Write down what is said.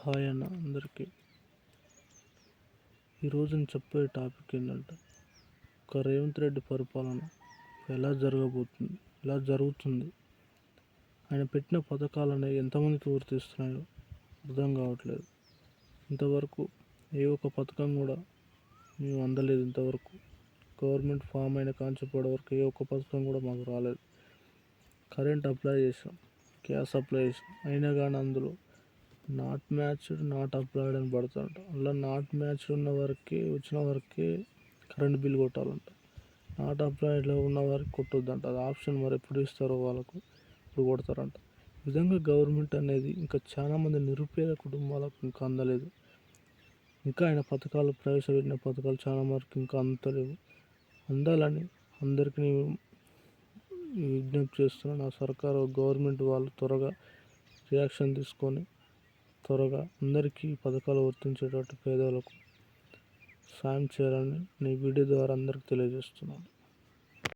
Hi అన్న అందరికీ. ఈరోజు నేను చెప్పే టాపిక్ ఏంటంటే, ఒక రేవంత్ రెడ్డి పరిపాలన ఎలా జరుగుతుంది, ఆయన పెట్టిన పథకాలు ఎంతమందికి వర్తిస్తున్నాయో అర్థం కావట్లేదు. ఇంతవరకు ఏ ఒక్క పథకం కూడా మేము అందలేదు. ఇంతవరకు గవర్నమెంట్ ఫామ్ అయిన కాన్సెప్ట్ వరకు ఏ ఒక్క పథకం కూడా మాకు రాలేదు. కరెంట్ అప్లై చేసాం, గ్యాస్ అప్లై చేసాం, అయినా కానీ అందులో నాట్ మ్యాచ్డ్ నాట్ అప్లైడ్ అని పడుతుంట. అలా నాట్ మ్యాచ్డ్ వచ్చిన వరకే కరెంట్ బిల్ కొట్టాలంట, నాట్ అప్లైడ్లో ఉన్న వారికి కొట్టొద్దంట. అది ఆప్షన్, మరి ఎప్పుడు ఇస్తారో వాళ్ళకు ఇప్పుడు కొడతారంట. ఈ విధంగా గవర్నమెంట్ అనేది ఇంకా చాలామంది నిరుపేద కుటుంబాలకు ఇంకా అందలేదు. ఇంకా ఆయన పథకాలు, ప్రవేశపెట్టిన పథకాలు చాలా వరకు ఇంకా అందలేవు. అందాలని అందరికీ విజ్ఞప్తి చేస్తున్నాను. ఆ సర్కారు, గవర్నమెంట్ వాళ్ళు త్వరగా రియాక్షన్ తీసుకొని త్వరగా అందరికీ పథకాలు వర్తించేటట్టు పేదలకు సాయం చేయాలని నీ వీడియో ద్వారా అందరికి తెలియజేస్తున్నాను.